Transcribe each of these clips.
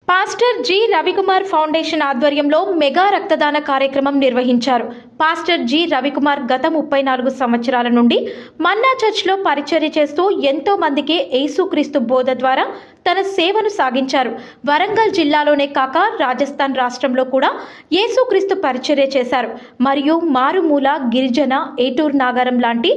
Pastor G Ravikumar foundation ఆధ్వర్యంలో mega రక్తదాన కార్యక్రమం నిర్వహించారు. పాస్టర్ జి రవికుమార్ గత 34 సంవత్సరాల నుండి మన్నా చర్చ్లో పరిచర్య చేస్తూ ఎంతో మందికి యేసుక్రీస్తు బోధ ద్వారా తన సేవను సాగించారు. వరంగల్ జిల్లాలోనే కాక రాజస్థాన్ రాష్ట్రంలో కూడా యేసుక్రీస్తు పరిచర్య చేశారు. మరియు మారుమూల, గిరిజన, ఏటూరు నాగరం లాంటి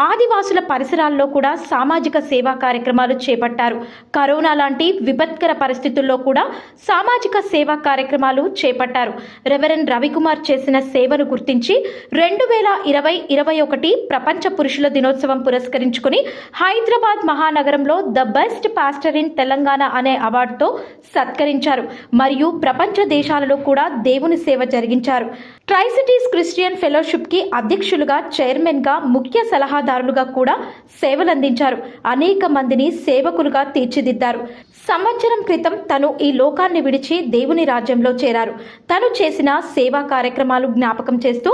ఆదివాసుల పరిసరాల్లో కూడా సామాజిక సేవా కార్యక్రమాలు చేపట్టారు. కరోనా లాంటి విపత్కర పరిస్థితుల్లో కూడా సామాజిక సేవా కార్యక్రమాలు చేపట్టారు. రెవరెండ్ రవికుమార్ చేసిన సేవను గుర్తించి 2020-21 ప్రపంచ పురుషుల దినోత్సవం పురస్కరించుకుని హైదరాబాద్ మహానగరంలో the best pastor in Telangana అనే అవార్డుతో సత్కరించారు. మరియు ప్రపంచ దేశాలలో కూడా దేవుని సేవ జరిగించారు. ట్రైసిటీస్ క్రిస్టియన్ ఫెలోషిప్ కి అధ్యక్షులుగా, చైర్మన్ గా, ముఖ్య సలహాదారులుగా కూడా సేవలందించారు. అనేక మందిని సేవకులుగా తీర్చిదిద్దారు. సంవత్సరం క్రితం తను ఈ లోకాన్ని విడిచి దేవుని రాజ్యంలో చేరారు. తను చేసిన సేవా కార్యక్రమాలు జ్ఞాపకం చేస్తూ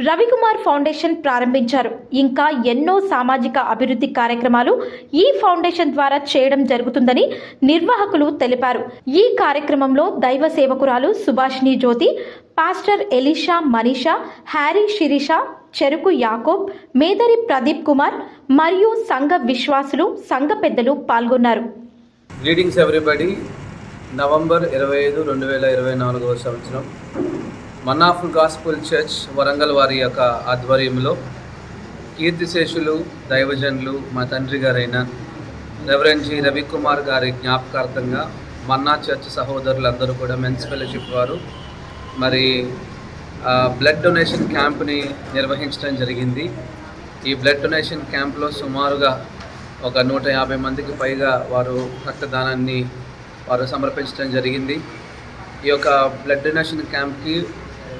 రవికుమార్ ఫౌండేషన్ ప్రారంభించారు. ఇంకా ఎన్నో సామాజిక అభివృద్ధి కార్యక్రమాలు ఈ ఫౌండేషన్ ద్వారా చేయడం జరుగుతుందని నిర్వాహకులు తెలిపారు. ఈ కార్యక్రమంలో దైవ సేవకురాలు Subhashini Jyoti, pastor Elisha, Manisha, Harry, Sirisha, Cheruku Yakob, మేదరి Pradeep Kumar మరియు సంఘ విశ్వాసులు, సంఘ పెద్దలు పాల్గొన్నారు. Greetings everybody. నవంబర్ 25, 2024 సంవత్సరం మన్నా ఫుల్ గాస్పుల్ చర్చ్ వరంగల్ వారి యొక్క ఆధ్వర్యంలో కీర్తిశేషులు, దైవజనులు, మా తండ్రి గారైన రెవరెండ్ జి రవికుమార్ గారి జ్ఞాపకార్థంగా మన్నా చర్చ్ సహోదరులందరూ కూడా మెన్స్ ఫెలోషిప్ వారు మరి బ్లడ్ డొనేషన్ క్యాంప్ని నిర్వహించడం జరిగింది. ఈ బ్లడ్ డొనేషన్ క్యాంప్లో సుమారుగా ఒక 150 మందికి పైగా వారు రక్తదానాన్ని సమర్పించడం జరిగింది. ఈ యొక్క బ్లడ్ డొనేషన్ క్యాంప్కి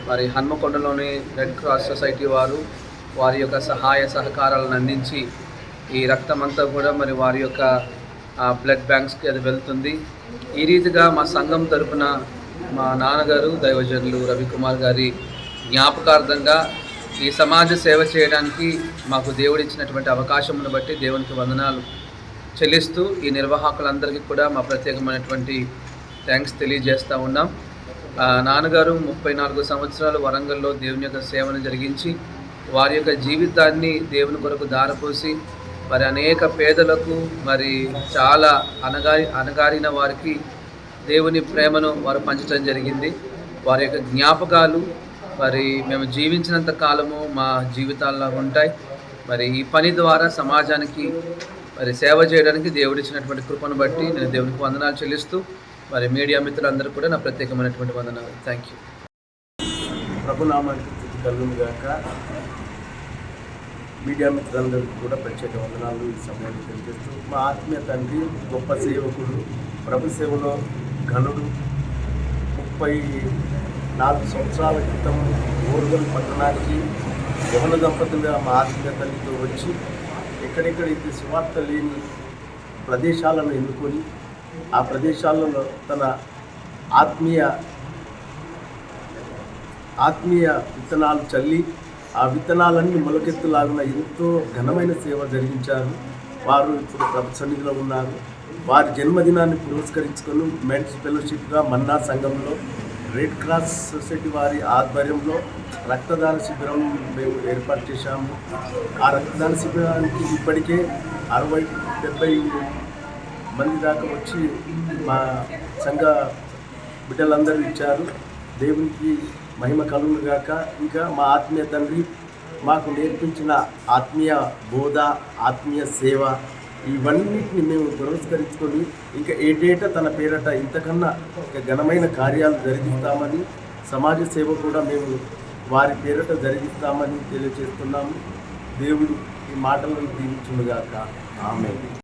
మరి హన్మకొండలోని రెడ్ క్రాస్ సొసైటీ వారి యొక్క సహాయ సహకారాలను అందించి ఈ రక్తం అంతా కూడా మరి వారి యొక్క బ్లడ్ బ్యాంక్స్కి అది వెళ్తుంది. ఈ రీతిగా మా సంఘం తరపున మా నాన్నగారు దైవజనులు రవికుమార్ గారి జ్ఞాపకార్థంగా ఈ సమాజ సేవ చేయడానికి మాకు దేవుడిచ్చినటువంటి అవకాశమును బట్టి దేవునికి వందనాలు చెల్లిస్తూ ఈ నిర్వాహకులందరికీ కూడా మా ప్రత్యేకమైనటువంటి థ్యాంక్స్ తెలియజేస్తూ ఉన్నాం. నాన్నగారు 34 సంవత్సరాలు వరంగల్లో దేవుని యొక్క సేవను జరిగించి వారి యొక్క జీవితాన్ని దేవుని కొరకు దారపోసి మరి అనేక పేదలకు మరి చాలా అణగారిన వారికి దేవుని ప్రేమను వారు పంచడం జరిగింది. వారి యొక్క జ్ఞాపకాలు మరి మేము జీవించినంత కాలము మా జీవితాల్లో ఉంటాయి. మరి ఈ పని ద్వారా సమాజానికి మరి సేవ చేయడానికి దేవుడిచ్చినటువంటి కృపను బట్టి నేను దేవునికి వందనాలు చెల్లిస్తూ మరి మీడియా మిత్రులందరూ కూడా నా ప్రత్యేకమైనటువంటి వందనాలు. Thank you. ప్రభునామానికి స్తుతి కలుగును గాక. మీడియా మిత్రులందరికీ కూడా ప్రత్యేక వందనాలు ఈ సమయాన్ని తెలియజేస్తూ, మా ఆత్మీయ తండ్రి, గొప్ప సేవకుడు, ప్రభు సేవలో ఘనుడు, 34 సంవత్సరాల క్రితం ఓరుగల్ పట్టణానికి యవన దంపతులుగా మా ఆత్మీయ తల్లితో వచ్చి ఎక్కడెక్కడైతే సువార్త లేని ప్రదేశాలను ఎన్నుకొని ఆ ప్రదేశాలలో తన ఆత్మీయ విత్తనాలు చల్లి ఆ విత్తనాలన్నీ మొలకెత్తులాగున ఎంతో ఘనమైన సేవ జరిగించారు. వారు ఇప్పుడు ప్రభు సన్నిధిలో ఉన్నారు. వారి జన్మదినాన్ని పురస్కరించుకొని మెన్స్ ఫెలోషిప్గా మన్నా సంఘంలో రెడ్ క్రాస్ సొసైటీ వారి ఆధ్వర్యంలో రక్తదాన శిబిరం మేము ఏర్పాటు చేశాము. ఆ రక్తదాన శిబిరానికి ఇప్పటికే 60-70 మంది దాకా వచ్చి మా సంఘ బిడ్డలందరూ ఇచ్చారు. దేవునికి మహిమ కలుగును గాక. ఇంకా మా ఆత్మీయ తండ్రి మాకు నేర్పించిన ఆత్మీయ బోధ, ఆత్మీయ సేవ ఇవన్నిటిని మేము పురస్కరించుకొని ఇంకా ఏటేటా తన పేరట ఇంతకన్నా ఘనమైన కార్యాలు జరిగిస్తామని, సమాజ సేవ కూడా మేము వారి పేరట జరిగిస్తామని తెలియజేస్తున్నాము. దేవుడు ఈ మాటలను దీవించునుగాక. ఆమేన్.